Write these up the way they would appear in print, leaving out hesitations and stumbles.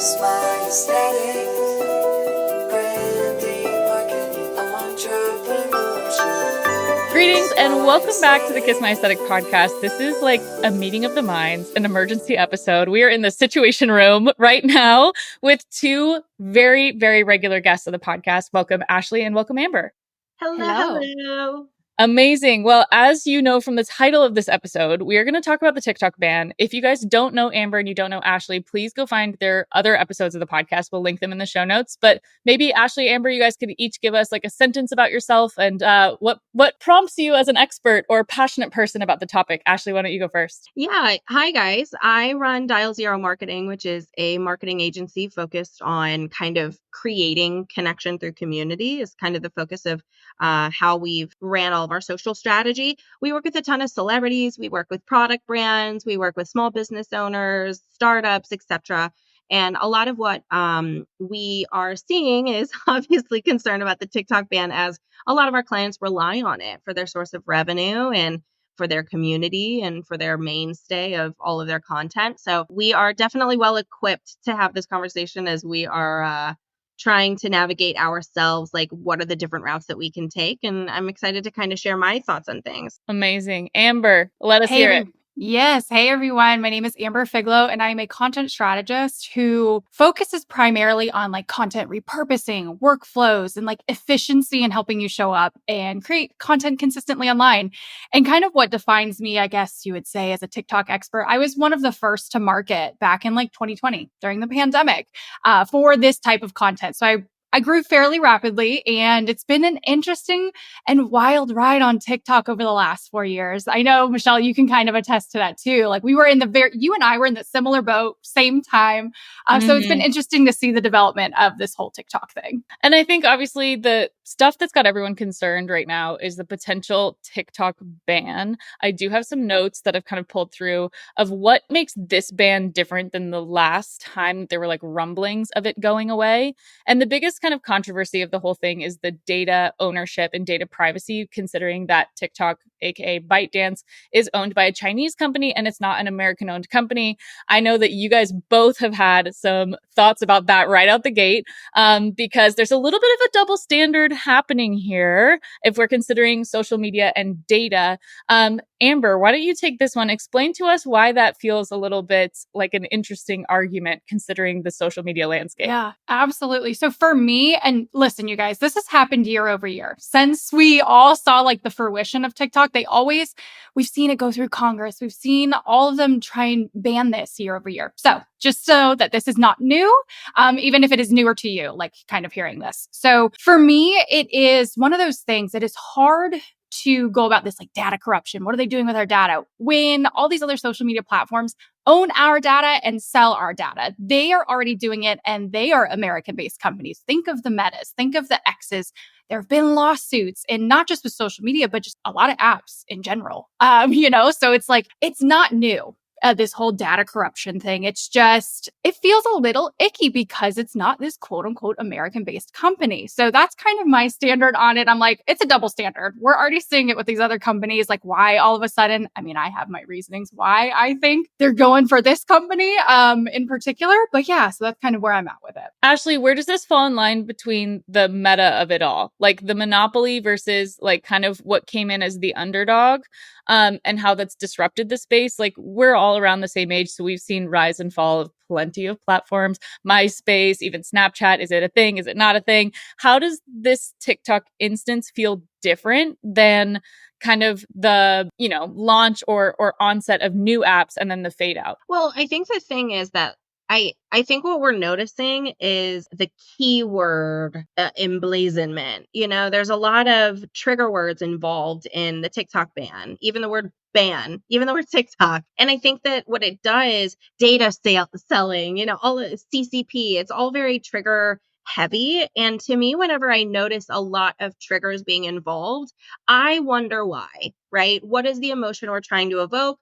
Smart aesthetics, branding, marketing, entrepreneurship. Greetings and welcome back to the Kiss My Aesthetic podcast. This is like a meeting of the minds, an emergency episode. We are in the situation room right now with two very, very regular guests of the podcast. Welcome, Ashli, and welcome, Amber. Hello. Amazing. Well, as you know from the title of this episode, we are going to talk about the TikTok ban. If you guys don't know Amber and you don't know Ashli, please go find their other episodes of the podcast. We'll link them in the show notes. But maybe Ashli, Amber, you guys could each give us like a sentence about yourself and what prompts you as an expert or passionate person about the topic. Ashli, why don't you go first? Yeah. Hi, guys. I run Dial Zero Marketing, which is a marketing agency focused on kind of creating connection through community is kind of the focus of how we've ran all of our social strategy. We work with a ton of celebrities. We work with product brands. We work with small business owners, startups, etc. And a lot of what we are seeing is obviously concerned about the TikTok ban, as a lot of our clients rely on it for their source of revenue and for their community and for their mainstay of all of their content. So we are definitely well equipped to have this conversation as we are trying to navigate ourselves, like what are the different routes that we can take. And I'm excited to kind of share my thoughts on things. Amazing. Amber, let us hear it. Yes. Hey, everyone. My name is Amber Figlow, and I'm a content strategist who focuses primarily on like content repurposing, workflows, and like efficiency in helping you show up and create content consistently online. And kind of what defines me, I guess you would say, as a TikTok expert, I was one of the first to market back in like 2020 during the pandemic for this type of content. So I grew fairly rapidly, and it's been an interesting and wild ride on TikTok over the last 4 years. I know, Michelle, you can kind of attest to that too. Like you and I were in the similar boat, same time. So it's been interesting to see the development of this whole TikTok thing. And I think obviously the stuff that's got everyone concerned right now is the potential TikTok ban. I do have some notes that I've kind of pulled through of what makes this ban different than the last time there were like rumblings of it going away. And the biggest kind of controversy of the whole thing is the data ownership and data privacy, considering that TikTok, aka ByteDance, is owned by a Chinese company and it's not an American owned company. I know that you guys both have had some thoughts about that right out the gate, because there's a little bit of a double standard happening here if we're considering social media and data. Amber, why don't you take this one? Explain to us why that feels a little bit like an interesting argument considering the social media landscape. Yeah, absolutely. So for me, and listen, you guys, this has happened year over year. Since we all saw like the fruition of TikTok, we've seen it go through Congress. We've seen all of them try and ban this year over year. So just so that this is not new, even if it is newer to you, like kind of hearing this. So for me, it is one of those things that is hard to go about this like data corruption. What are they doing with our data? When all these other social media platforms own our data and sell our data, they are already doing it, and they are American-based companies. Think of the Metas, think of the X's. There have been lawsuits, and not just with social media, but just a lot of apps in general. So it's like, it's not new. This whole data corruption thing. It feels a little icky because it's not this quote unquote American based company. So that's kind of my standard on it. I'm like, it's a double standard. We're already seeing it with these other companies. Like, why all of a sudden? I mean, I have my reasonings why I think they're going for this company in particular. But yeah, so that's kind of where I'm at with it. Ashli, where does this fall in line between the meta of it all? Like the monopoly versus like kind of what came in as the underdog, and how that's disrupted the space. Like we're all around the same age, so we've seen rise and fall of plenty of platforms. MySpace, even Snapchat. Is it a thing? Is it not a thing? How does this TikTok instance feel different than kind of the, launch or onset of new apps and then the fade out? Well, I think the thing is that I think what we're noticing is the keyword emblazonment. There's a lot of trigger words involved in the TikTok ban, even the word ban, even the word TikTok. And I think that what it does, data selling, all CCP, it's all very trigger heavy. And to me, whenever I notice a lot of triggers being involved, I wonder why, right? What is the emotion we're trying to evoke?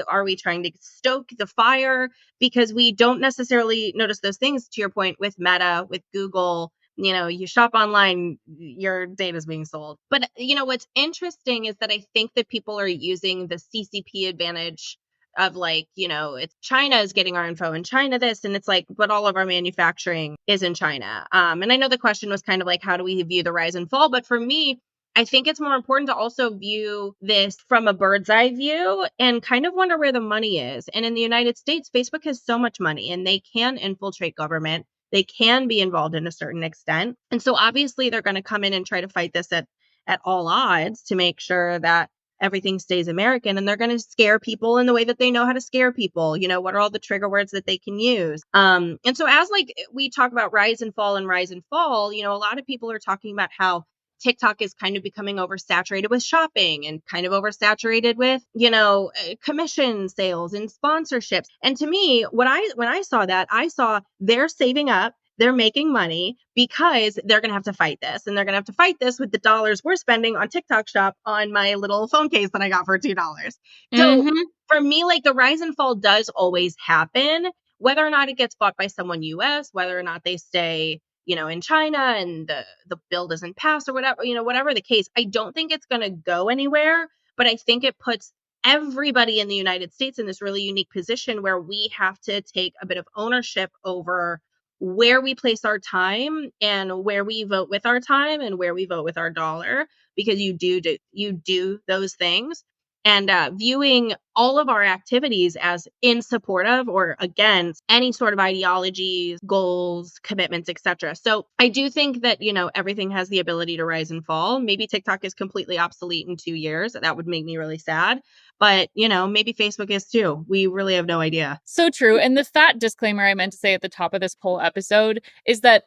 Are we trying to stoke the fire? Because we don't necessarily notice those things, to your point, with Meta, with Google. You shop online, your data is being sold. But, what's interesting is that I think that people are using the CCP advantage of like, it's China is getting our info and China this, and it's like, but all of our manufacturing is in China. And I know the question was kind of like, how do we view the rise and fall? But for me, I think it's more important to also view this from a bird's eye view and kind of wonder where the money is. And in the United States, Facebook has so much money and they can infiltrate government. They can be involved in a certain extent. And so obviously they're going to come in and try to fight this at all odds to make sure that everything stays American, and they're going to scare people in the way that they know how to scare people. What are all the trigger words that they can use? And so as like we talk about rise and fall, a lot of people are talking about how TikTok is kind of becoming oversaturated with shopping and kind of oversaturated with, commission sales and sponsorships. And to me, when I saw that, I saw they're saving up, they're making money because they're going to have to fight this. And they're going to have to fight this with the dollars we're spending on TikTok shop on my little phone case that I got for $2. So for me, like the rise and fall does always happen, whether or not it gets bought by someone US, whether or not they stay in China and the bill doesn't pass or whatever, whatever the case, I don't think it's going to go anywhere. But I think it puts everybody in the United States in this really unique position where we have to take a bit of ownership over where we place our time and where we vote with our time and where we vote with our dollar, because you do those things. And viewing all of our activities as in support of or against any sort of ideologies, goals, commitments, etc. So I do think that, everything has the ability to rise and fall. Maybe TikTok is completely obsolete in 2 years. That would make me really sad. But, maybe Facebook is too. We really have no idea. So true. And the fat disclaimer I meant to say at the top of this whole episode is that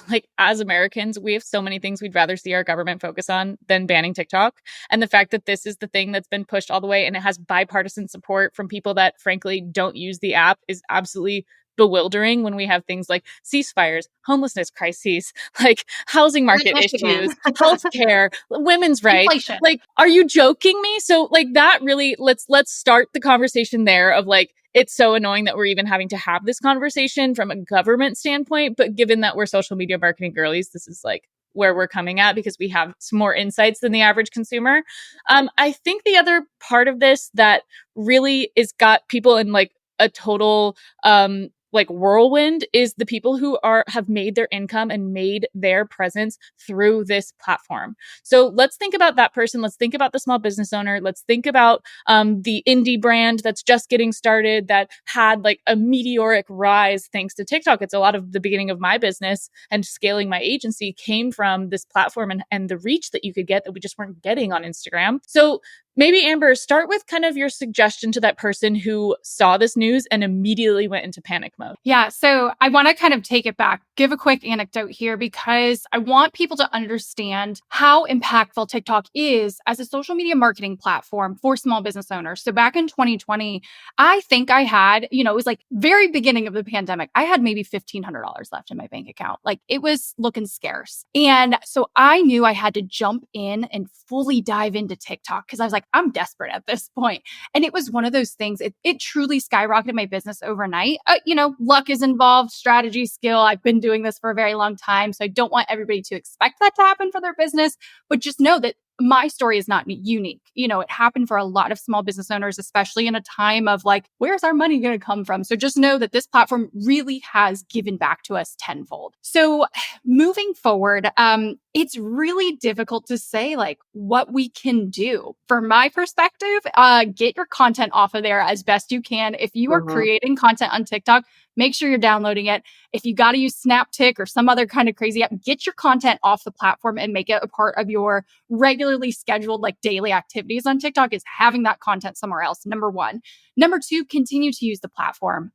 like as Americans, we have so many things we'd rather see our government focus on than banning TikTok. And the fact that this is the thing that's been pushed all the way and it has bipartisan support from people that frankly don't use the app is absolutely bewildering when we have things like ceasefires, homelessness crises, like housing market issues, healthcare, women's rights. Inflation. Like, are you joking me? So like that really, let's start the conversation there of like, it's so annoying that we're even having to have this conversation from a government standpoint. But given that we're social media marketing girlies, this is like where we're coming at because we have some more insights than the average consumer. I think the other part of this that really is got people in like a total like whirlwind is the people who have made their income and made their presence through this platform. So let's think about that person. Let's think about the small business owner. Let's think about the indie brand that's just getting started that had like a meteoric rise thanks to TikTok. It's a lot of the beginning of my business and scaling my agency came from this platform and the reach that you could get that we just weren't getting on Instagram. So maybe Amber, start with kind of your suggestion to that person who saw this news and immediately went into panic mode. Yeah. So I want to kind of take it back, give a quick anecdote here because I want people to understand how impactful TikTok is as a social media marketing platform for small business owners. So back in 2020, I think I had, it was like very beginning of the pandemic. I had maybe $1,500 left in my bank account. Like it was looking scarce. And so I knew I had to jump in and fully dive into TikTok because I was like, I'm desperate at this point. And it was one of those things, it truly skyrocketed my business overnight. Luck is involved, strategy, skill. I've been doing this for a very long time. So I don't want everybody to expect that to happen for their business, but just know that my story is not unique. It happened for a lot of small business owners, especially in a time of like, where's our money going to come from? So just know that this platform really has given back to us tenfold. So moving forward, it's really difficult to say like what we can do. From my perspective, get your content off of there as best you can. If you are creating content on TikTok, make sure you're downloading it. If you got to use SnapTik or some other kind of crazy app, get your content off the platform and make it a part of your regularly scheduled like daily activities on TikTok is having that content somewhere else. Number one. Number two, continue to use the platform.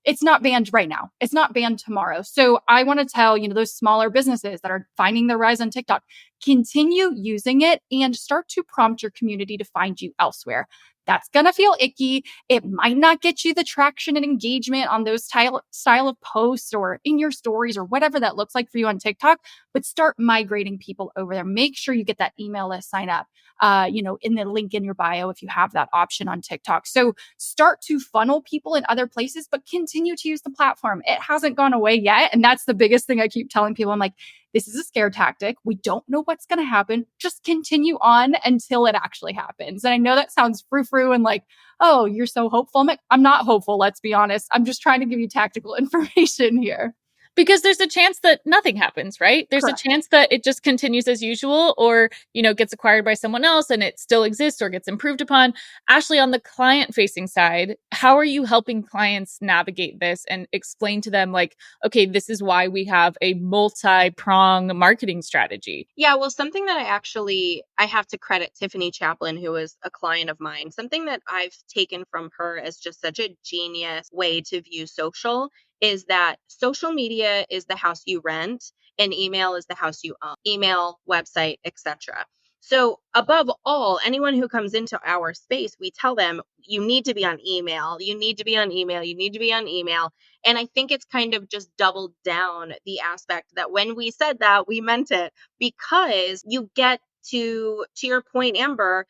It's not banned right now. It's not banned tomorrow. So I want to tell, those smaller businesses that are finding their rise on TikTok, continue using it and start to prompt your community to find you elsewhere. That's going to feel icky. It might not get you the traction and engagement on those style of posts or in your stories or whatever that looks like for you on TikTok, but start migrating people over there. Make sure you get that email list sign up, in the link in your bio if you have that option on TikTok. So start to funnel people in other places, but continue to use the platform. It hasn't gone away yet. And that's the biggest thing I keep telling people. I'm like, this is a scare tactic. We don't know what's going to happen. Just continue on until it actually happens. And I know that sounds frou-frou and like, oh, you're so hopeful. I'm not hopeful, let's be honest. I'm just trying to give you tactical information here. Because there's a chance that nothing happens, right? There's Correct. a chance that it just continues as usual, or, gets acquired by someone else and it still exists or gets improved upon. Ashli, on the client facing side, how are you helping clients navigate this and explain to them like, okay, this is why we have a multi-prong marketing strategy? Yeah, well, something that I have to credit Tiffany Chaplin, who is a client of mine. Something that I've taken from her as just such a genius way to view social is that social media is the house you rent and email is the house you own. Email, website, etc. So above all, anyone who comes into our space, we tell them you need to be on email. You need to be on email. You need to be on email. And I think it's kind of just doubled down the aspect that when we said that, we meant it, because you get to your point, Amber,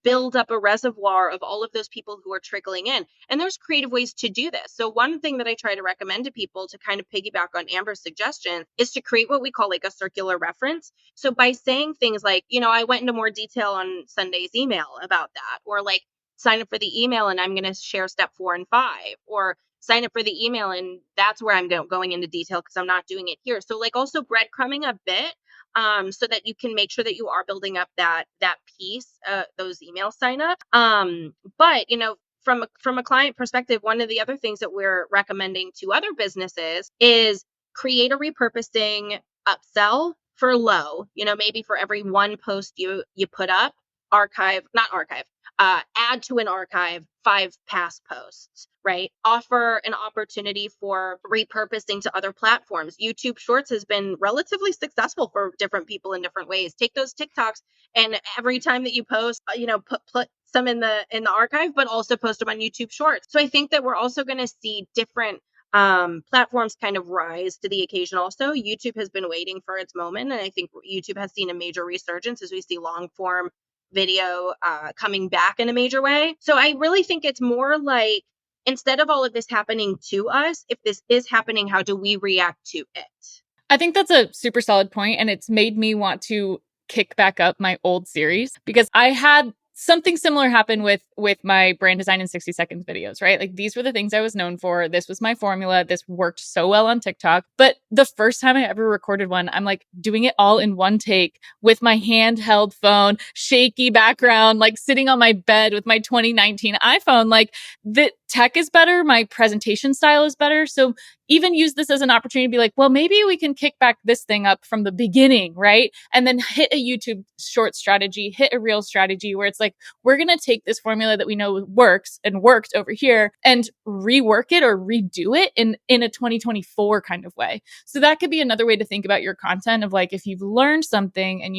build up a reservoir of all of those people who are trickling in. And there's creative ways to do this. So one thing that I try to recommend to people to kind of piggyback on Amber's suggestion is to create what we call like a circular reference. So by saying things like, I went into more detail on Sunday's email about that, or like sign up for the email and I'm going to share step 4 and 5, or sign up for the email and that's where I'm going into detail because I'm not doing it here. So like also breadcrumbing a bit, so that you can make sure that you are building up that piece, those email signups. But from a client perspective, one of the other things that we're recommending to other businesses is create a repurposing upsell for low. Maybe for every one post you put up, add to an archive 5 past posts, right? Offer an opportunity for repurposing to other platforms. YouTube Shorts has been relatively successful for different people in different ways. Take those TikToks and every time that you post, put some in the archive, but also post them on YouTube Shorts. So I think that we're also going to see different platforms kind of rise to the occasion. Also, YouTube has been waiting for its moment, and I think YouTube has seen a major resurgence as we see long form video coming back in a major way. So I really think it's more like, instead of all of this happening to us, if this is happening, how do we react to it? I think that's a super solid point, and it's made me want to kick back up my old series because I had something similar happen with my brand design in 60 seconds videos, right? Like these were the things I was known for. This was my formula. This worked so well on TikTok. But the first time I ever recorded one, I'm like doing it all in one take with my handheld phone, shaky background, like sitting on my bed with my 2019 iPhone. Like the tech is better. My presentation style is better. So even use this as an opportunity to be like, well, maybe we can kick back this thing up from the beginning, right? And then hit a YouTube short strategy, hit a reel strategy where it's like, we're going to take this formula that we know works and worked over here and rework it or redo it in a 2024 kind of way. So that could be another way to think about your content of like, if you've learned something and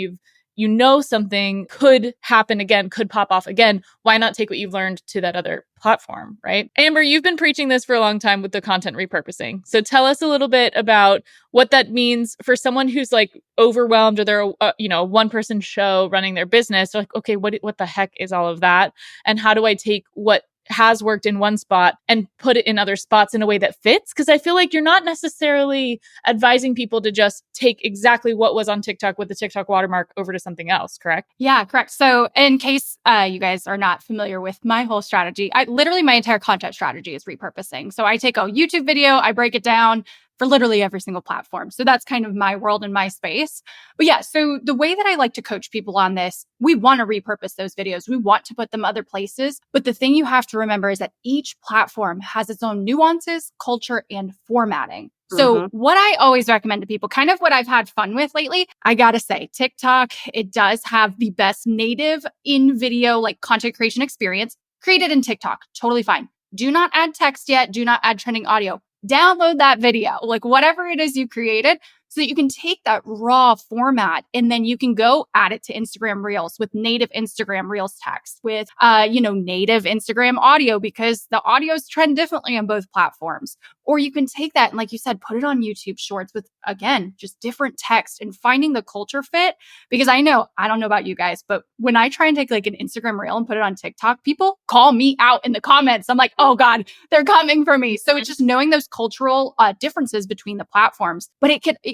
something could happen again, could pop off again, why not take what you've learned to that other platform, right? Amber, you've been preaching this for a long time with the content repurposing. So tell us a little bit about what that means for someone who's like overwhelmed or they're a one-person show running their business. They're like, okay, what the heck is all of that? And how do I take what has worked in one spot and put it in other spots in a way that fits? Because I feel like you're not necessarily advising people to just take exactly what was on TikTok with the TikTok watermark over to something else, correct? Yeah, correct. So in case you guys are not familiar with my whole strategy, my entire content strategy is repurposing. So I take a YouTube video, I break it down for literally every single platform. So that's kind of my world and my space. But yeah, so the way that I like to coach people on this, we want to repurpose those videos. We want to put them other places. But the thing you have to remember is that each platform has its own nuances, culture, and formatting. So what I always recommend to people, kind of what I've had fun with lately, I gotta say, TikTok, it does have the best native in-video like content creation experience created in TikTok. Totally fine. Do not add text yet. Do not add trending audio. Download that video, like whatever it is you created, so that you can take that raw format and then you can go add it to Instagram Reels with native Instagram Reels text, with native Instagram audio, because the audios trend differently on both platforms. Or you can take that and, like you said, put it on YouTube Shorts with, again, just different text and finding the culture fit. Because I don't know about you guys, but when I try and take like an Instagram Reel and put it on TikTok, people call me out in the comments. I'm like, oh God, they're coming for me. So it's just knowing those cultural differences between the platforms. But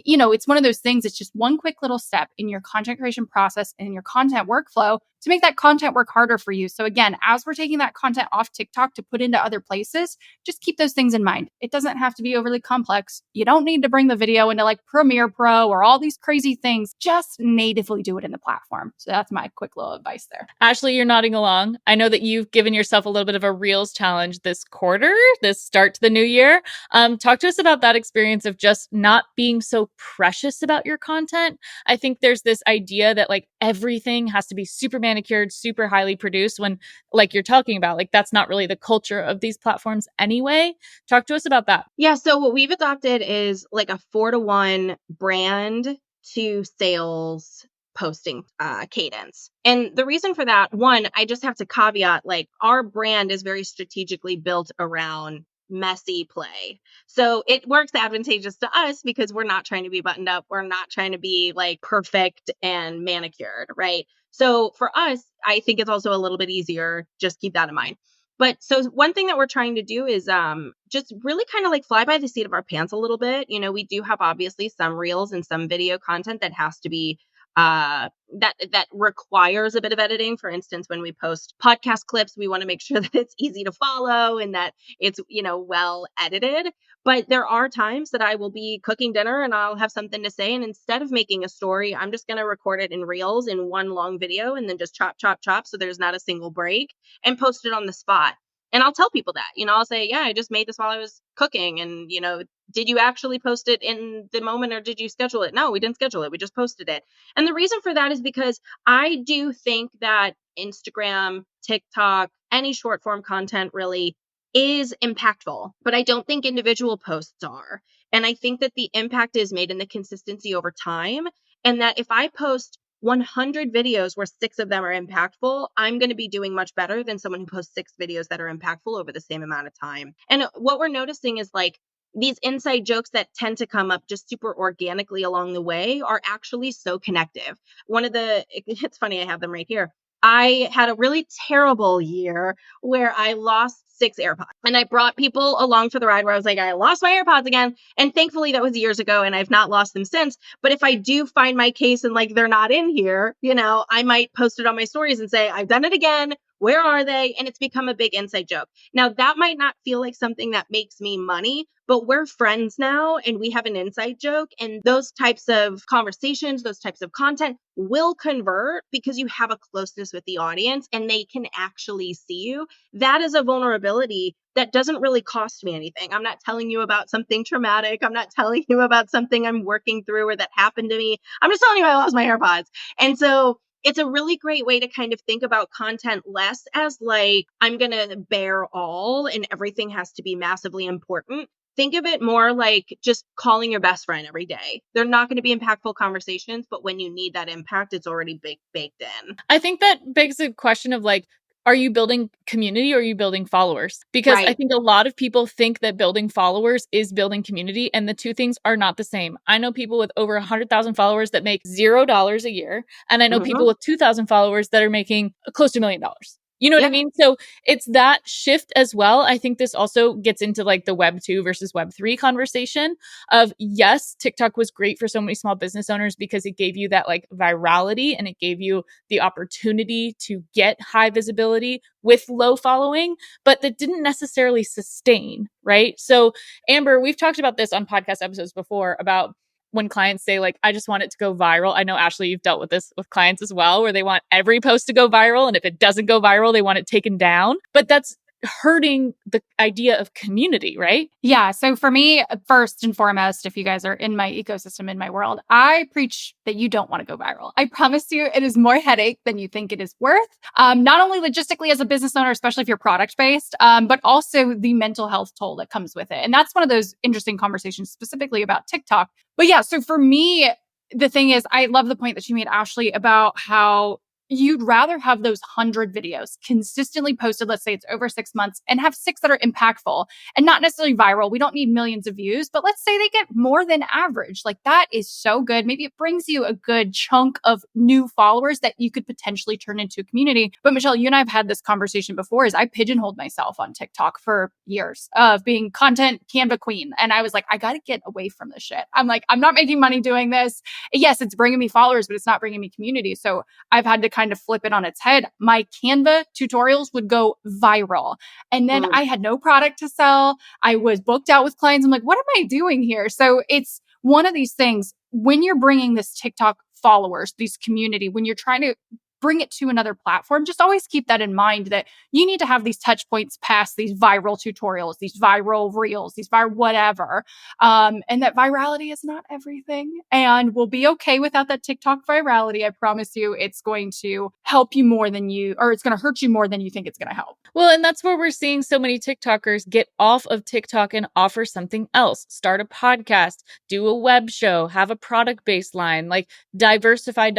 it's one of those things. It's just one quick little step in your content creation process and your content workflow to make that content work harder for you. So again, as we're taking that content off TikTok to put into other places, just keep those things in mind. It doesn't have to be overly complex. You don't need to bring the video into like Premiere Pro or all these crazy things. Just natively do it in the platform. So that's my quick little advice there. Ashli, you're nodding along. I know that you've given yourself a little bit of a Reels challenge this quarter, this start to the new year. Talk to us about that experience of just not being so precious about your content. I think there's this idea that like everything has to be super manicured, super highly produced when, like you're talking about, like that's not really the culture of these platforms anyway. Talk to us about that. Yeah. So what we've adopted is like a 4-to-1 brand to sales posting cadence. And the reason for that, one, I just have to caveat, like our brand is very strategically built around messy play. So it works advantageous to us because we're not trying to be buttoned up. We're not trying to be like perfect and manicured, right? So for us, I think it's also a little bit easier. Just keep that in mind. But so one thing that we're trying to do is just really kind of like fly by the seat of our pants a little bit. We do have obviously some reels and some video content that has to be that requires a bit of editing. For instance, when we post podcast clips, we want to make sure that it's easy to follow and that it's, well edited. But there are times that I will be cooking dinner and I'll have something to say. And instead of making a story, I'm just going to record it in reels in one long video and then just chop, chop, chop. So there's not a single break and post it on the spot. And I'll tell people that, I'll say, yeah, I just made this while I was cooking. And, did you actually post it in the moment or did you schedule it? No, we didn't schedule it. We just posted it. And the reason for that is because I do think that Instagram, TikTok, any short form content really is impactful, but I don't think individual posts are. And I think that the impact is made in the consistency over time. And that if I post 100 videos where 6 of them are impactful, I'm going to be doing much better than someone who posts 6 videos that are impactful over the same amount of time. And what we're noticing is like these inside jokes that tend to come up just super organically along the way are actually so connective. It's funny, I have them right here. I had a really terrible year where I lost 6 AirPods and I brought people along for the ride where I was like, I lost my AirPods again. And thankfully that was years ago and I've not lost them since. But if I do find my case and like they're not in here, I might post it on my stories and say, I've done it again. Where are they? And it's become a big inside joke. Now that might not feel like something that makes me money, but we're friends now and we have an inside joke. And those types of conversations, those types of content will convert because you have a closeness with the audience and they can actually see you. That is a vulnerability that doesn't really cost me anything. I'm not telling you about something traumatic. I'm not telling you about something I'm working through or that happened to me. I'm just telling you I lost my AirPods. And so it's a really great way to kind of think about content less as like, I'm going to bear all and everything has to be massively important. Think of it more like just calling your best friend every day. They're not going to be impactful conversations, but when you need that impact, it's already baked in. I think that begs the question of like, are you building community or are you building followers? Because Right. I think a lot of people think that building followers is building community, and the two things are not the same. I know people with over 100,000 followers that make $0 a year, and I know people with 2,000 followers that are making close to $1 million. You know what I mean? So it's that shift as well. I think this also gets into like the Web 2 versus Web 3 conversation of, yes, TikTok was great for so many small business owners because it gave you that like virality and it gave you the opportunity to get high visibility with low following, but that didn't necessarily sustain, right? So Amber, we've talked about this on podcast episodes before about when clients say like, I just want it to go viral. I know, Ashli, you've dealt with this with clients as well, where they want every post to go viral. And if it doesn't go viral, they want it taken down. But that's hurting the idea of community, right? Yeah. So for me, first and foremost, if you guys are in my ecosystem, in my world, I preach that you don't want to go viral. I promise you, it is more headache than you think it is worth. Not only logistically as a business owner, especially if you're product based, but also the mental health toll that comes with it. And that's one of those interesting conversations specifically about TikTok. But yeah, so for me, the thing is, I love the point that you made, Ashli, about how you'd rather have those 100 videos consistently posted, let's say it's over 6 months, and have 6 that are impactful and not necessarily viral. We don't need millions of views, but let's say they get more than average. Like that is so good. Maybe it brings you a good chunk of new followers that you could potentially turn into a community. But Michelle, you and I have had this conversation before, is I pigeonholed myself on TikTok for years of being content Canva queen. And I was like, I got to get away from this shit. I'm like, I'm not making money doing this. Yes, it's bringing me followers, but it's not bringing me community. So I've had to kind of flip it on its head. My Canva tutorials would go viral. And then I had no product to sell. I was booked out with clients. I'm like, what am I doing here? So it's one of these things when you're bringing this TikTok followers, these community, when you're trying to bring it to another platform, just always keep that in mind that you need to have these touch points past these viral tutorials, these viral reels, these viral whatever. And that virality is not everything. And we'll be okay without that TikTok virality. I promise you, it's going to help you more than it's going to hurt you more than you think it's going to help. Well, and that's where we're seeing so many TikTokers get off of TikTok and offer something else. Start a podcast, do a web show, have a product baseline, like diversify,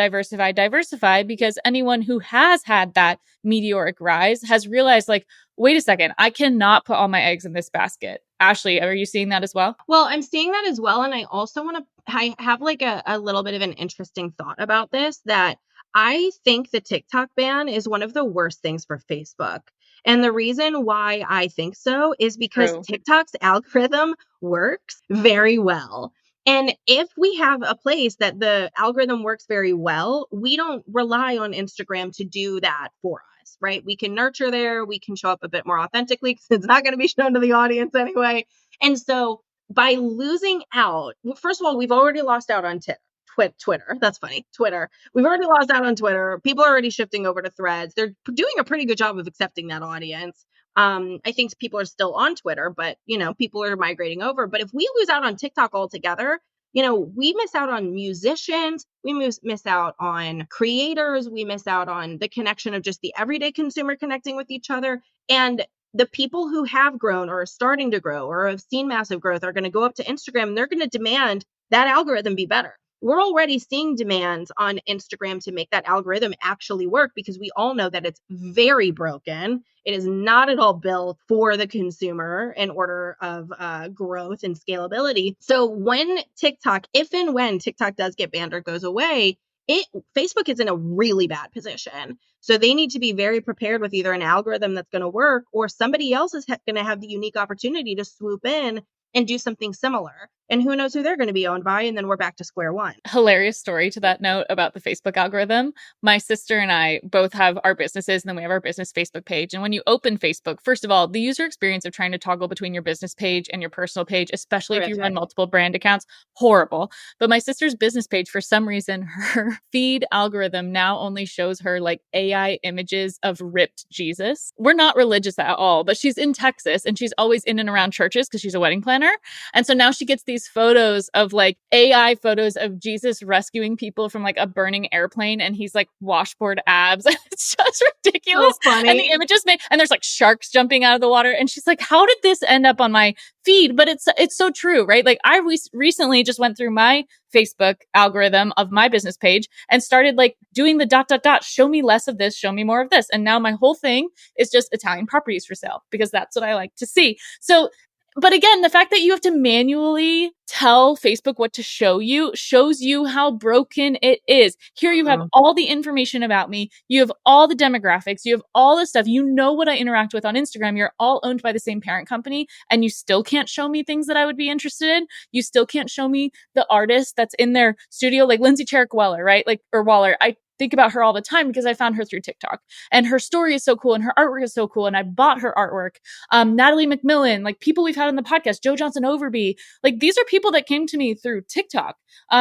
because anyone who has had that meteoric rise has realized, like, wait a second, I cannot put all my eggs in this basket. Ashli, are you seeing that as well? Well, I'm seeing that as well. And I also I have like a little bit of an interesting thought about this, that I think the TikTok ban is one of the worst things for Facebook. And the reason why I think so is because True. TikTok's algorithm works very well. And if we have a place that the algorithm works very well, we don't rely on Instagram to do that for us, right? We can nurture there. We can show up a bit more authentically because it's not going to be shown to the audience anyway. And so by losing out, well, first of all, we've already lost out on Twitter. That's funny. Twitter. We've already lost out on Twitter. People are already shifting over to Threads. They're doing a pretty good job of accepting that audience. I think people are still on Twitter, but people are migrating over. But if we lose out on TikTok altogether, we miss out on musicians, we miss out on creators, we miss out on the connection of just the everyday consumer connecting with each other. And the people who have grown or are starting to grow or have seen massive growth are going to go up to Instagram and they're going to demand that algorithm be better. We're already seeing demands on Instagram to make that algorithm actually work because we all know that it's very broken. It is not at all built for the consumer in order of growth and scalability. So when TikTok, if and when TikTok does get banned or goes away, Facebook is in a really bad position. So they need to be very prepared with either an algorithm that's going to work or somebody else is going to have the unique opportunity to swoop in and do something similar. And who knows who they're going to be owned by. And then we're back to square one. Hilarious story to that note about the Facebook algorithm. My sister and I both have our businesses and then we have our business Facebook page. And when you open Facebook, first of all, the user experience of trying to toggle between your business page and your personal page, especially if you run multiple brand accounts, horrible. But my sister's business page, for some reason, her feed algorithm now only shows her like AI images of ripped Jesus. We're not religious at all, but she's in Texas and she's always in and around churches because she's a wedding planner. And so now she gets these photos of like AI photos of Jesus rescuing people from like a burning airplane and he's like washboard abs. It's just ridiculous. So funny. And the images and there's like sharks jumping out of the water. And she's like, how did this end up on my feed? But it's so true, right? Like I recently just went through my Facebook algorithm of my business page and started like doing the ... show me less of this, show me more of this. And now my whole thing is just Italian properties for sale because that's what I like to see. So but again, the fact that you have to manually tell Facebook what to show you shows you how broken it is. Here you have all the information about me. You have all the demographics. You have all the stuff. You know what I interact with on Instagram. You're all owned by the same parent company and you still can't show me things that I would be interested in. You still can't show me the artist that's in their studio, like Lindsay Cherrick-Weller, right? Or Waller. I think about her all the time because I found her through TikTok and her story is so cool and her artwork is so cool. And I bought her artwork. Natalie McMillan, like people we've had on the podcast, Joe Johnson Overby, like these are people that came to me through TikTok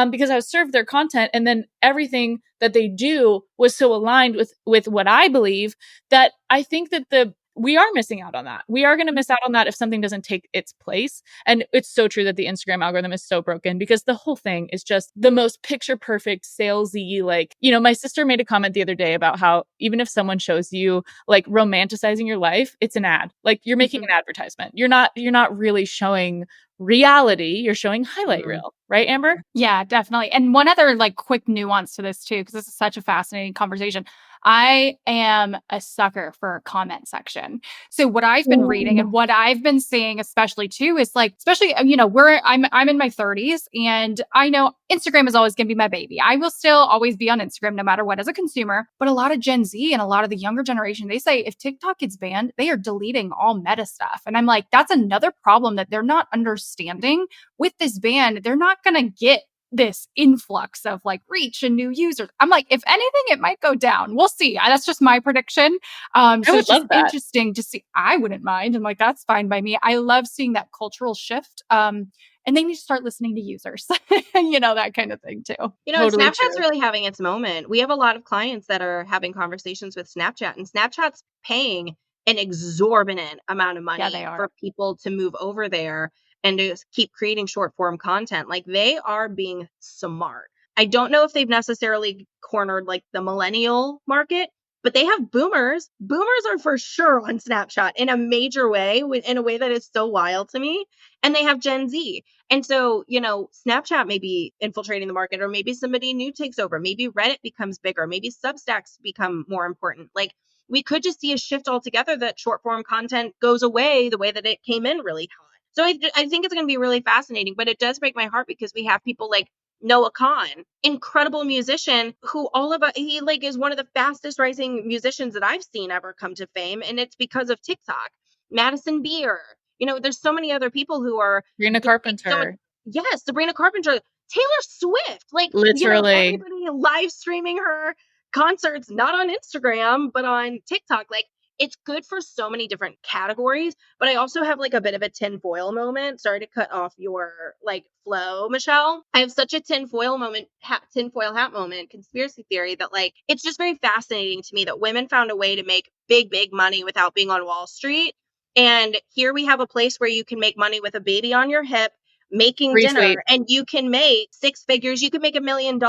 because I was served their content. And then everything that they do was so aligned with what I believe that I think that we are missing out on that. We are going to miss out on that if something doesn't take its place. And it's so true that the Instagram algorithm is so broken because the whole thing is just the most picture perfect salesy, like, my sister made a comment the other day about how even if someone shows you like romanticizing your life, it's an ad. Like you're making an advertisement. You're not really showing reality. You're showing highlight reel, right, Amber? Yeah, definitely. And one other like quick nuance to this too, because this is such a fascinating conversation. I am a sucker for a comment section. So what I've been reading and what I've been seeing, especially too, is like, especially, I'm in my 30s, and I know Instagram is always going to be my baby. I will still always be on Instagram no matter what as a consumer. But a lot of Gen Z and a lot of the younger generation, they say if TikTok gets banned, they are deleting all meta stuff. And I'm like, that's another problem that they're not understanding. With this ban, they're not going to get this influx of like reach and new users. I'm like, if anything, it might go down. We'll see. That's just my prediction. I So would it's just love that. interesting to see. I wouldn't mind. I'm like, that's fine by me. I love seeing that cultural shift. And they need to start listening to users, that kind of thing too. Totally Snapchat's true. really having its moment. We have a lot of clients that are having conversations with Snapchat, and Snapchat's paying an exorbitant amount of money Yeah, they are. for people to move over there and to keep creating short form content. Like, they are being smart. I don't know if they've necessarily cornered like the millennial market, but they have boomers. Boomers are for sure on Snapchat in a major way, in a way that is so wild to me. And they have Gen Z. And so, Snapchat may be infiltrating the market, or maybe somebody new takes over. Maybe Reddit becomes bigger. Maybe Substacks become more important. Like, we could just see a shift altogether, that short form content goes away the way that it came in really hot. So I think it's going to be really fascinating, but it does break my heart because we have people like Noah Khan, incredible musician, who he like is one of the fastest rising musicians that I've seen ever come to fame. And it's because of TikTok. Madison Beer, there's so many other people who are Sabrina doing so much. Carpenter. Yes, Sabrina Carpenter, Taylor Swift, like, Literally. everybody live streaming her concerts, not on Instagram, but on TikTok. Like, it's good for so many different categories. But I also have like a bit of a tinfoil moment. Sorry to cut off your like flow, Michelle. I have such a tinfoil hat moment, conspiracy theory, that like, it's just very fascinating to me that women found a way to make big, big money without being on Wall Street. And here we have a place where you can make money with a baby on your hip, making dinner, and you can make six figures. You can make $1 million.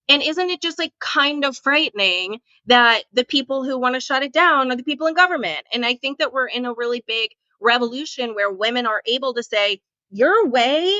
And isn't it just like kind of frightening that the people who want to shut it down are the people in government? And I think that we're in a really big revolution where women are able to say, your way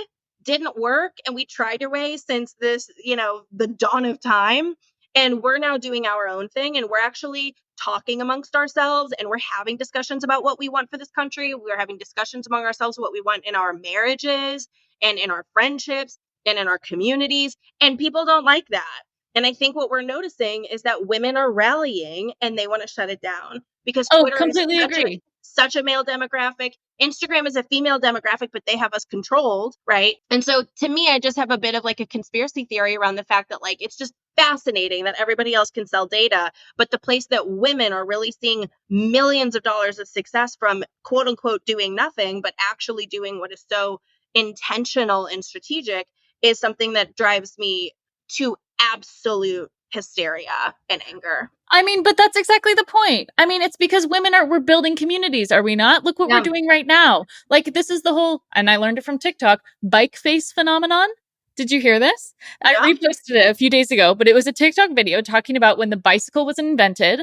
didn't work, and we tried your way since this, the dawn of time. And we're now doing our own thing, and we're actually talking amongst ourselves, and we're having discussions about what we want for this country. We're having discussions among ourselves what we want in our marriages and in our friendships and in our communities. And people don't like that. And I think what we're noticing is that women are rallying and they want to shut it down because Twitter completely is agree. such a male demographic. Instagram is a female demographic, but they have us controlled, right? And so to me, I just have a bit of like a conspiracy theory around the fact that like, it's just fascinating that everybody else can sell data, but the place that women are really seeing millions of dollars of success from, quote unquote, doing nothing, but actually doing what is so intentional and strategic, is something that drives me to absolute hysteria and anger. I mean, but that's exactly the point. I mean, it's because we're building communities, are we not? Look what we're doing right now. Like, this is the whole, and I learned it from TikTok, bike face phenomenon. Did you hear this? Yeah. I reposted it a few days ago, but it was a TikTok video talking about when the bicycle was invented.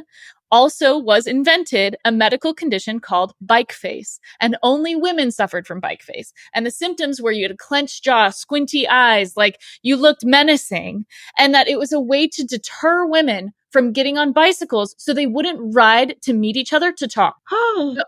Also was invented a medical condition called bike face, and only women suffered from bike face. And the symptoms were you had a clenched jaw, squinty eyes, like you looked menacing, and that it was a way to deter women from getting on bicycles so they wouldn't ride to meet each other to talk.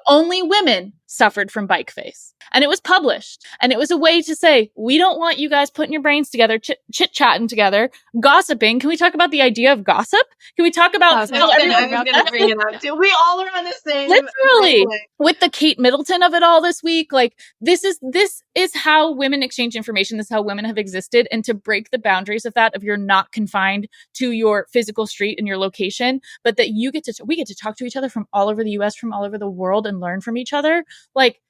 Only women suffered from bike face. And it was published. And it was a way to say, we don't want you guys putting your brains together, chit-chatting together, gossiping. Can we talk about the idea of gossip? Can we talk about... I was going to bring it up too. We all are on the same... Literally. With the Kate Middleton of it all this week, like, this is how women exchange information. This is how women have existed. And to break the boundaries of that, if you're not confined to your physical street and your location, but that we get to talk to each other from all over the US, from all over the world, and learn from each other. Like,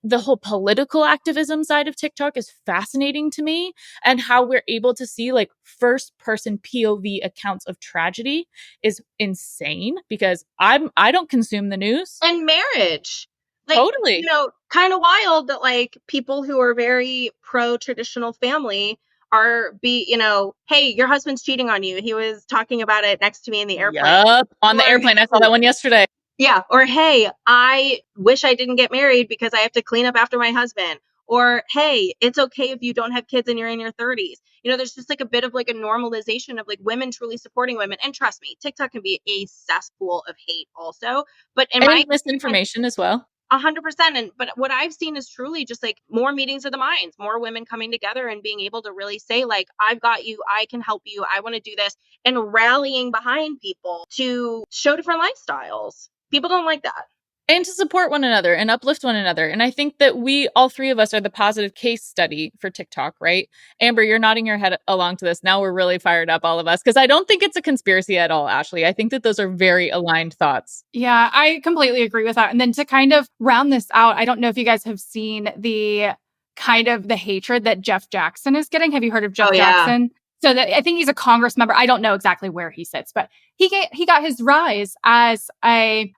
the whole political activism side of TikTok is fascinating to me, and how we're able to see like first person POV accounts of tragedy is insane, because I don't consume the news. And marriage. Like, totally. Kind of wild that like people who are very pro traditional family hey, your husband's cheating on you. He was talking about it next to me in the airplane. Yep, on the airplane. I saw that one yesterday. Yeah. Or, hey, I wish I didn't get married because I have to clean up after my husband. Or, hey, it's okay if you don't have kids and you're in your 30s. There's just like a bit of like a normalization of like women truly supporting women. And trust me, TikTok can be a cesspool of hate also. But in my And misinformation as well. 100%. But what I've seen is truly just like more meetings of the minds, more women coming together and being able to really say like, I've got you, I can help you, I want to do this, and rallying behind people to show different lifestyles. People don't like that. And to support one another and uplift one another. And I think that we, all three of us, are the positive case study for TikTok, right? Amber, you're nodding your head along to this. Now we're really fired up, all of us, because I don't think it's a conspiracy at all, Ashli. I think that those are very aligned thoughts. Yeah, I completely agree with that. And then to kind of round this out, I don't know if you guys have seen the kind of the hatred that Jeff Jackson is getting. Have you heard of Jeff Jackson? So that I think he's a Congress member. I don't know exactly where he sits, but he got his rise as a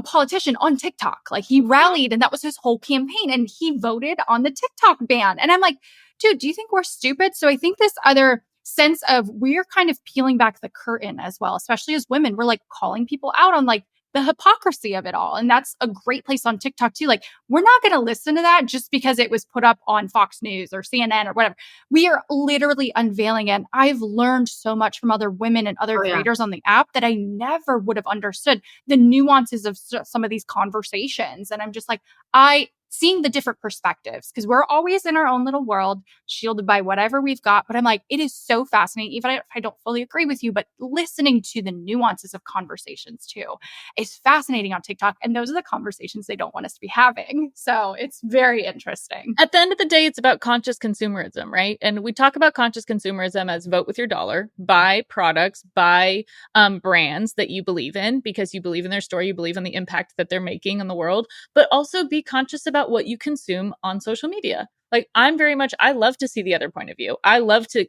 politician on TikTok. Like he rallied, and that was his whole campaign. And he voted on the TikTok ban. And I'm like, dude, do you think we're stupid? So I think this other sense of we're kind of peeling back the curtain as well, especially as women. We're like calling people out on like the hypocrisy of it all. And that's a great place on TikTok too. Like we're not going to listen to that just because it was put up on Fox News or CNN or whatever. We are literally unveiling it. And I've learned so much from other women and other creators on the app that I never would have understood the nuances of some of these conversations. And I'm just like, seeing the different perspectives, because we're always in our own little world, shielded by whatever we've got. But I'm like, it is so fascinating, even if I don't fully agree with you, but listening to the nuances of conversations too is fascinating on TikTok. And those are the conversations they don't want us to be having. So it's very interesting. At the end of the day, it's about conscious consumerism, right? And we talk about conscious consumerism as vote with your dollar, buy products, buy brands that you believe in because you believe in their story, you believe in the impact that they're making in the world, but also be conscious about what you consume on social media. Like I love to see the other point of view. I love to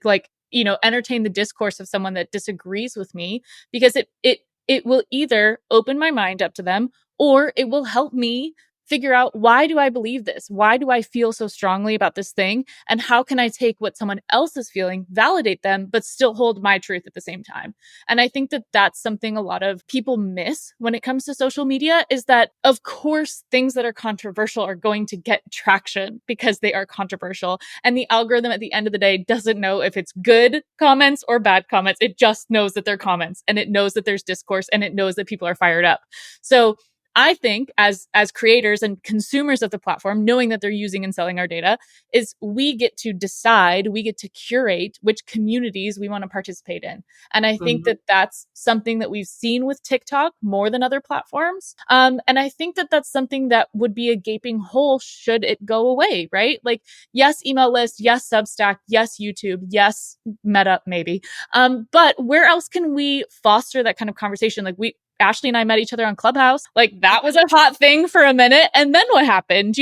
entertain the discourse of someone that disagrees with me because it will either open my mind up to them or it will help me figure out, why do I believe this? Why do I feel so strongly about this thing? And how can I take what someone else is feeling, validate them, but still hold my truth at the same time? And I think that that's something a lot of people miss when it comes to social media, is that, of course, things that are controversial are going to get traction because they are controversial. And the algorithm at the end of the day doesn't know if it's good comments or bad comments. It just knows that they're comments, and it knows that there's discourse, and it knows that people are fired up. So I think as creators and consumers of the platform, knowing that they're using and selling our data, is we get to decide, we get to curate which communities we want to participate in. And I think that that's something that we've seen with TikTok more than other platforms. And I think that that's something that would be a gaping hole should it go away, right? Like, yes, email list, yes, Substack, yes, YouTube, yes, Meta, maybe. But where else can we foster that kind of conversation? Like Ashli and I met each other on Clubhouse. Like that was a hot thing for a minute. And then what happened,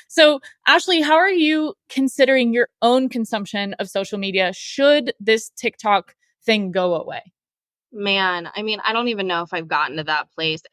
So Ashli, how are you considering your own consumption of social media should this TikTok thing go away? Man, I mean, I don't even know if I've gotten to that place.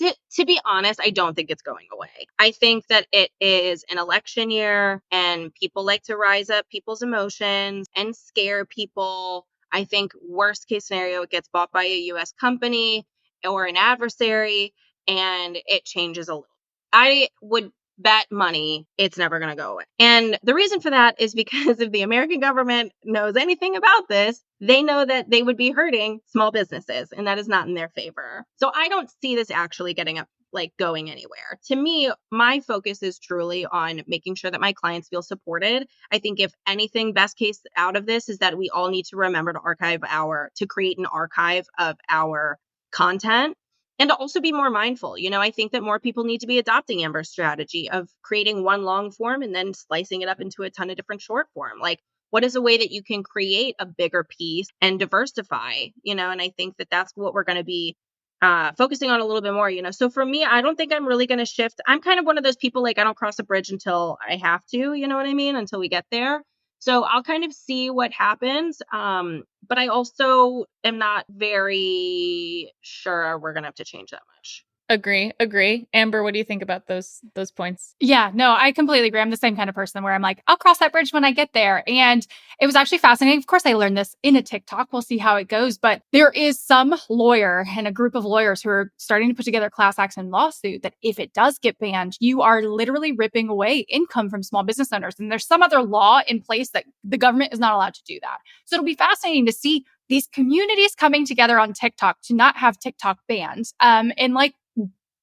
To be honest, I don't think it's going away. I think that it is an election year and people like to rise up people's emotions and scare people. I think worst case scenario, it gets bought by a US company or an adversary and it changes a little. I would bet money it's never going to go away. And the reason for that is because if the American government knows anything about this, they know that they would be hurting small businesses, and that is not in their favor. So I don't see this actually going anywhere. To me, my focus is truly on making sure that my clients feel supported. I think if anything, best case out of this is that we all need to remember to create an archive of our content. And to also be more mindful. I think that more people need to be adopting Amber's strategy of creating one long form and then slicing it up into a ton of different short form. Like, what is a way that you can create a bigger piece and diversify, and I think that that's what we're going to be focusing on a little bit more, So for me, I don't think I'm really going to shift. I'm kind of one of those people, like, I don't cross a bridge until I have to, you know what I mean? Until we get there. So I'll kind of see what happens. But I also am not very sure we're going to have to change that much. Agree. Amber, what do you think about those points? Yeah, no, I completely agree. I'm the same kind of person where I'm like, I'll cross that bridge when I get there. And it was actually fascinating. Of course, I learned this in a TikTok. We'll see how it goes. But there is some lawyer and a group of lawyers who are starting to put together a class action lawsuit that if it does get banned, you are literally ripping away income from small business owners. And there's some other law in place that the government is not allowed to do that. So it'll be fascinating to see these communities coming together on TikTok to not have TikTok banned. And like,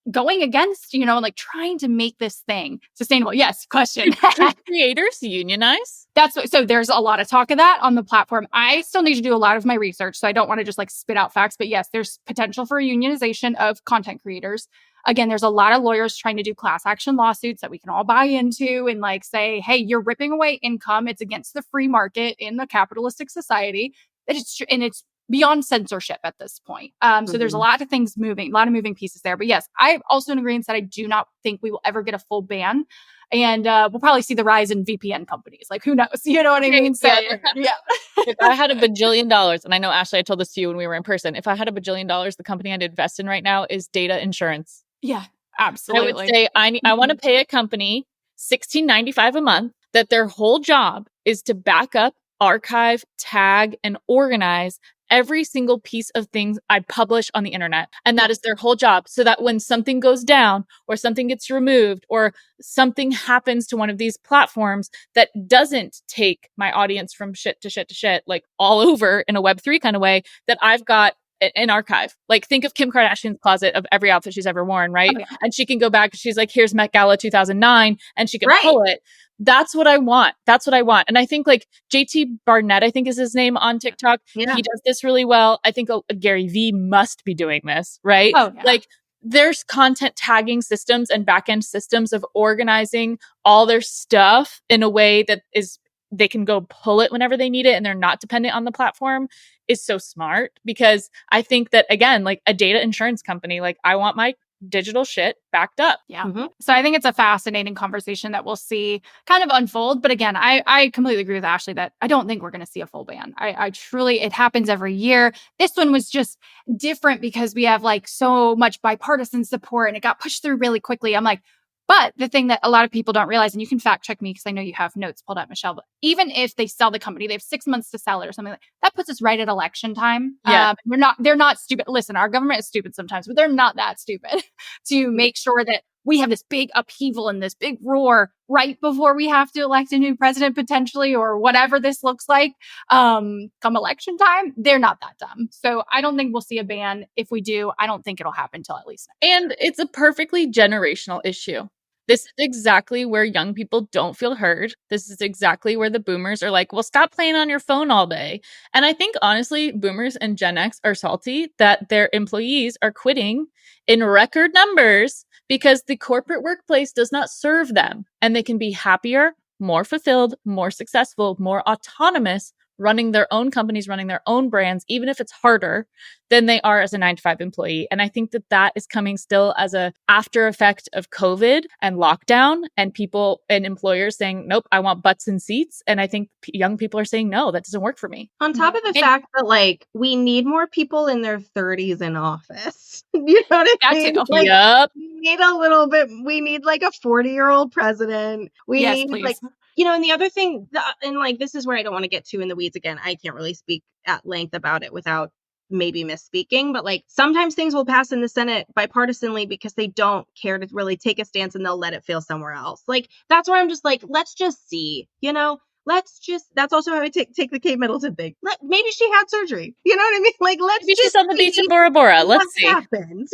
going against, like trying to make this thing sustainable. Yes, question. Should creators unionize? So there's a lot of talk of that on the platform. I still need to do a lot of my research, so I don't want to just like spit out facts, but yes, there's potential for a unionization of content creators. Again, there's a lot of lawyers trying to do class action lawsuits that we can all buy into and like say, hey, you're ripping away income. It's against the free market in the capitalistic society. It's beyond censorship at this point. So there's a lot of things moving, a lot of moving pieces there. But yes, I'm also in agreement that I do not think we will ever get a full ban. And we'll probably see the rise in VPN companies. Like, who knows? You know what I mean? So, yeah. If I had $1 bajillion, and I know, Ashli, I told this to you when we were in person, if I had $1 bajillion, the company I'd invest in right now is data insurance. Yeah, absolutely. I would say I want to pay a company $16.95 a month that their whole job is to back up, archive, tag, and organize every single piece of things I publish on the internet. And that is their whole job. So that when something goes down or something gets removed or something happens to one of these platforms that doesn't take my audience from shit to shit to shit, like all over in a Web3 kind of way, that I've got an archive. Like think of Kim Kardashian's closet of every outfit she's ever worn, right? Oh, yeah. And she can go back, she's like, here's Met Gala 2009, and she can Right. pull it. That's what I want. And I think like JT Barnett, I think is his name on TikTok. Yeah. He does this really well. I think Gary Vee must be doing this, right? Oh, yeah. Like there's content tagging systems and backend systems of organizing all their stuff in a way that is they can go pull it whenever they need it and they're not dependent on the platform is so smart. Because I think that, again, like a data insurance company, like I want my digital shit backed up. Yeah. Mm-hmm. So I think it's a fascinating conversation that we'll see kind of unfold. But again, I completely agree with Ashli that I don't think we're going to see a full ban. I truly, it happens every year. This one was just different because we have like so much bipartisan support and it got pushed through really quickly. I'm like, but the thing that a lot of people don't realize, and you can fact check me because I know you have notes pulled up, Michelle, but even if they sell the company, they have 6 months to sell it or something like that puts us right at election time. Yeah. They're not stupid. Listen, our government is stupid sometimes, but they're not that stupid to make sure that we have this big upheaval and this big roar right before we have to elect a new president potentially, or whatever this looks like. Come election time, they're not that dumb. So I don't think we'll see a ban. If we do, I don't think it'll happen till at least next year. And it's a perfectly generational issue. This is exactly where young people don't feel heard. This is exactly where the boomers are like, well, stop playing on your phone all day. And I think, honestly, boomers and Gen X are salty that their employees are quitting in record numbers because the corporate workplace does not serve them. And they can be happier, more fulfilled, more successful, more autonomous, running their own companies, running their own brands, even if it's harder than they are as a 9-to-5 employee. And I think that that is coming still as a after effect of COVID and lockdown and people and employers saying, nope, I want butts and seats. And I think young people are saying, no, that doesn't work for me. On top of the fact that, like, we need more people in their 30s in office. You know what I That mean? too. Like, Yep. we need a little bit, we need like a 40-year-old president. We Yes, need please. like, and the other thing, and like, this is where I don't want to get too in the weeds again. I can't really speak at length about it without maybe misspeaking, but like sometimes things will pass in the Senate bipartisanly because they don't care to really take a stance and they'll let it fail somewhere else. Like, that's where I'm just like, let's just see, that's also how I take the Kate Middleton thing. Maybe she had surgery. You know what I mean? Like, let's Maybe she's just on the beach see in Bora Bora. Let's what see. happens,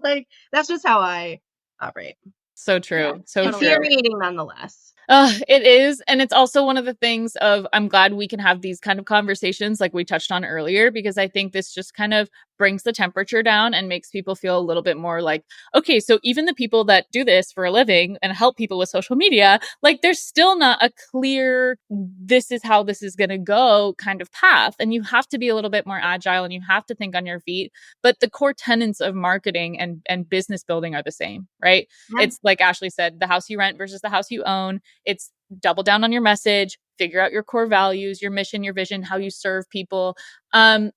Like, that's just how I operate. So true. Yeah, So true. Infuriating nonetheless. It is. And it's also one of the things of, I'm glad we can have these kind of conversations like we touched on earlier, because I think this just kind of brings the temperature down and makes people feel a little bit more like, okay, so even the people that do this for a living and help people with social media, like there's still not a clear, this is how this is going to go kind of path. And you have to be a little bit more agile and you have to think on your feet. But the core tenets of marketing and business building are the same, right? Yeah. It's like Ashli said, the house you rent versus the house you own. It's double down on your message, figure out your core values, your mission, your vision, how you serve people.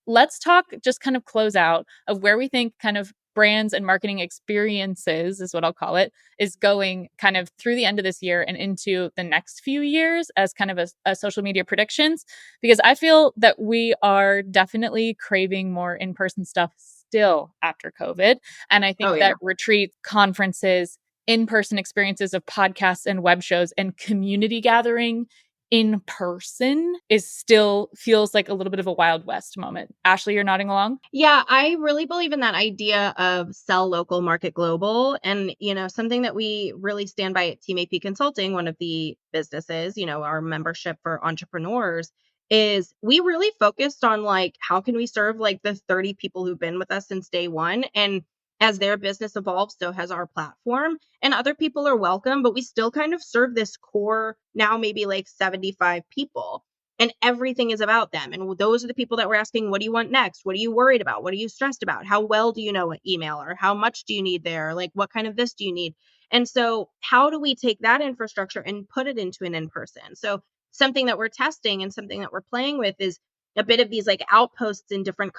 Let's talk, just kind of close out of where we think kind of brands and marketing experiences is what I'll call it, is going kind of through the end of this year and into the next few years as kind of a social media predictions, because I feel that we are definitely craving more in-person stuff still after COVID. And I think that retreats, conferences, in-person experiences of podcasts and web shows and community gathering in person is still feels like a little bit of a Wild West moment. Ashli, you're nodding along? Yeah, I really believe in that idea of sell local, market global. And, something that we really stand by at Team AP Consulting, one of the businesses, our membership for entrepreneurs, is we really focused on like, how can we serve like the 30 people who've been with us since day one? And as their business evolves, so has our platform. And other people are welcome, but we still kind of serve this core, now maybe like 75 people. And everything is about them. And those are the people that we're asking, what do you want next? What are you worried about? What are you stressed about? How well do you know email, or how much do you need there? Like, what kind of this do you need? And so how do we take that infrastructure and put it into an in-person? So something that we're testing and something that we're playing with is a bit of these like outposts in different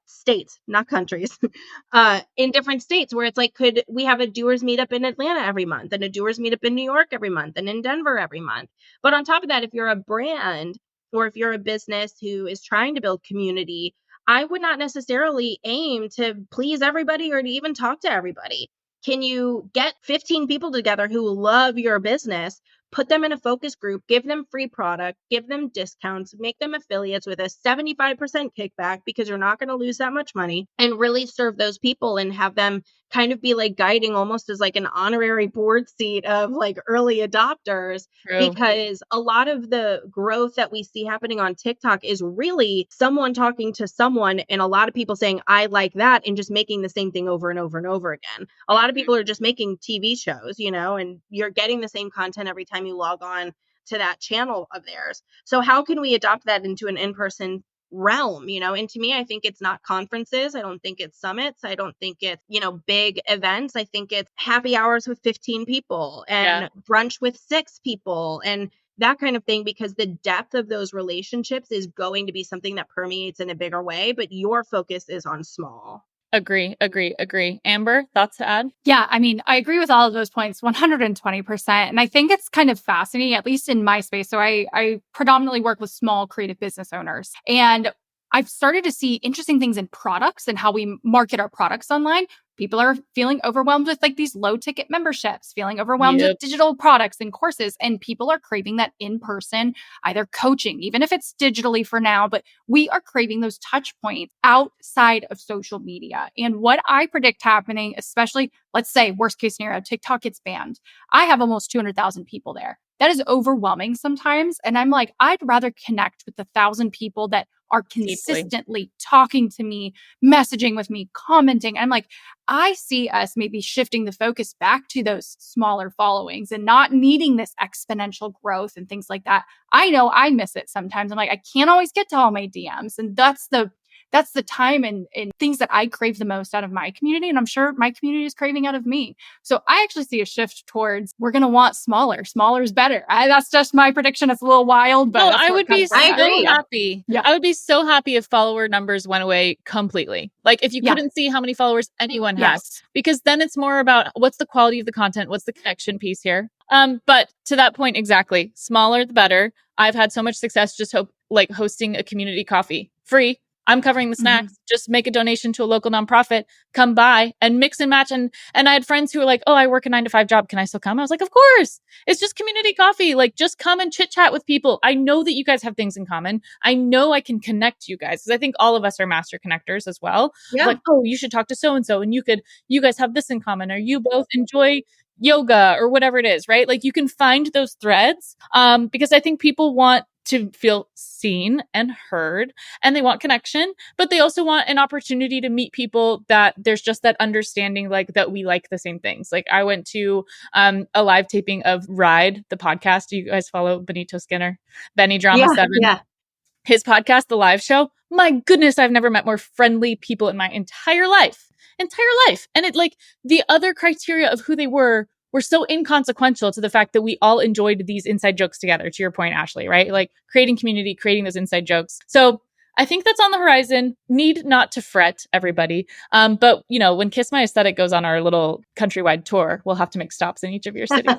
states, not countries, in different states, where it's like, could we have a doers meetup in Atlanta every month and a doers meetup in New York every month and in Denver every month? But on top of that, if you're a brand or if you're a business who is trying to build community, I would not necessarily aim to please everybody or to even talk to everybody. Can you get 15 people together who love your business, put them in a focus group, give them free product, give them discounts, make them affiliates with a 75% kickback, because you're not going to lose that much money, and really serve those people and have them kind of be like guiding, almost as like an honorary board seat of like early adopters. True. Because a lot of the growth that we see happening on TikTok is really someone talking to someone, and a lot of people saying, I like that, and just making the same thing over and over and over again. A lot of people are just making TV shows, and you're getting the same content every time you log on to that channel of theirs. So how can we adopt that into an in-person realm? And to me, I think it's not conferences. I don't think it's summits. I don't think it's, big events. I think it's happy hours with 15 people and brunch with 6 people and that kind of thing, because the depth of those relationships is going to be something that permeates in a bigger way, but your focus is on small. Agree. Amber, thoughts to add? Yeah, I mean, I agree with all of those points 120%. And I think it's kind of fascinating, at least in my space. So I predominantly work with small creative business owners. And I've started to see interesting things in products and how we market our products online. People are feeling overwhelmed with like these low ticket memberships, feeling overwhelmed with digital products and courses. And people are craving that in-person, either coaching, even if it's digitally for now, but we are craving those touch points outside of social media. And what I predict happening, especially, let's say worst case scenario, TikTok gets banned. I have almost 200,000 people there. That is overwhelming sometimes. And I'm like, I'd rather connect with the 1,000 people that are consistently talking to me, messaging with me, commenting. I'm like, I see us maybe shifting the focus back to those smaller followings and not needing this exponential growth and things like that. I know I miss it sometimes. I'm like, I can't always get to all my DMs. And that's the time and things that I crave the most out of my community. And I'm sure my community is craving out of me. So I actually see a shift towards, we're going to want smaller. Smaller is better. That's just my prediction. It's a little wild, but no, I would be so happy. Yeah. I would be so happy if follower numbers went away completely. Like if you couldn't see how many followers anyone has, because then it's more about what's the quality of the content, what's the connection piece here. But to that point, exactly, smaller the better. I've had so much success just hosting a community coffee, free. I'm covering the snacks. Just make a donation to a local nonprofit. Come by and mix and match. And I had friends who were like, "Oh, I work a 9-to-5 job. Can I still come?" I was like, "Of course. It's just community coffee. Like, just come and chit chat with people. I know that you guys have things in common. I know I can connect you guys, because I think all of us are master connectors as well. Yeah. Like, oh, you should talk to so and so, and you guys have this in common, or you both enjoy yoga or whatever it is, right? Like, you can find those threads, because I think people want to feel seen and heard, and they want connection, but they also want an opportunity to meet people that there's just that understanding, like that we like the same things. Like I went to a live taping of Ride, the podcast. Do you guys follow Benito Skinner? Benny Drama 7. Yeah. His podcast, The Live Show. My goodness, I've never met more friendly people in my entire life. And it, like, the other criteria of who they were so inconsequential to the fact that we all enjoyed these inside jokes together, to your point, Ashli, right? Like creating community, creating those inside jokes. So I think that's on the horizon. Need not to fret, everybody. But when Kiss My Aesthetic goes on our little countrywide tour, we'll have to make stops in each of your cities.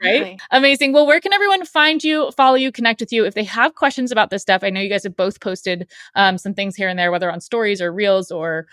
Right? Amazing. Well, where can everyone find you, follow you, connect with you if they have questions about this stuff? I know you guys have both posted some things here and there, whether on stories or reels or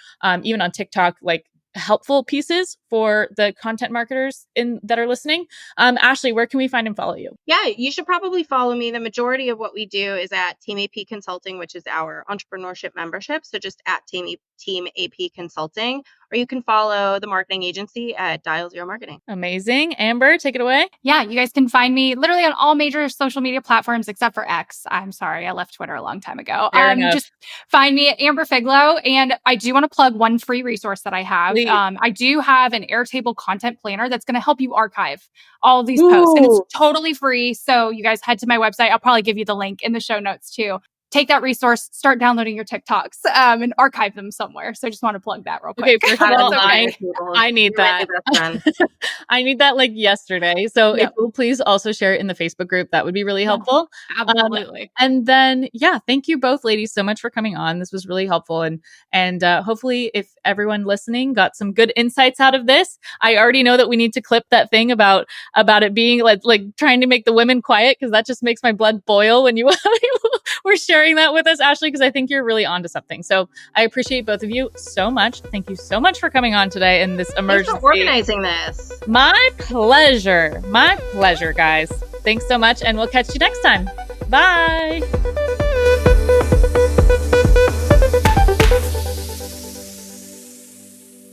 even on TikTok, like helpful pieces for the content marketers that are listening. Ashley, where can we find and follow you? Yeah, you should probably follow me. The majority of what we do is at Team AP Consulting, which is our entrepreneurship membership. So just at Team AP Consulting, or you can follow the marketing agency at Dial Zero Marketing. Amazing. Amber, take it away. Yeah, you guys can find me literally on all major social media platforms except for X. I'm sorry, I left Twitter a long time ago. Just find me at Amber Figlow. And I do want to plug one free resource that I have. I do have an Airtable content planner that's going to help you archive all of these posts. And it's totally free. So you guys head to my website. I'll probably give you the link in the show notes too. Take that resource, start downloading your TikToks, and archive them somewhere. So I just want to plug that real quick. Okay, first of all, I need that. I need that like yesterday. So if you'll please also share it in the Facebook group, that would be really helpful. Absolutely. And then, thank you both ladies so much for coming on. This was really helpful. And hopefully if everyone listening got some good insights out of this, I already know that we need to clip that thing about it being like trying to make the women quiet, because that just makes my blood boil when you were sharing that with us, Ashley, because I think you're really onto something. So I appreciate both of you so much. Thank you so much for coming on today in this emergency. Thanks for organizing this. My pleasure. My pleasure, guys. Thanks so much. And we'll catch you next time. Bye.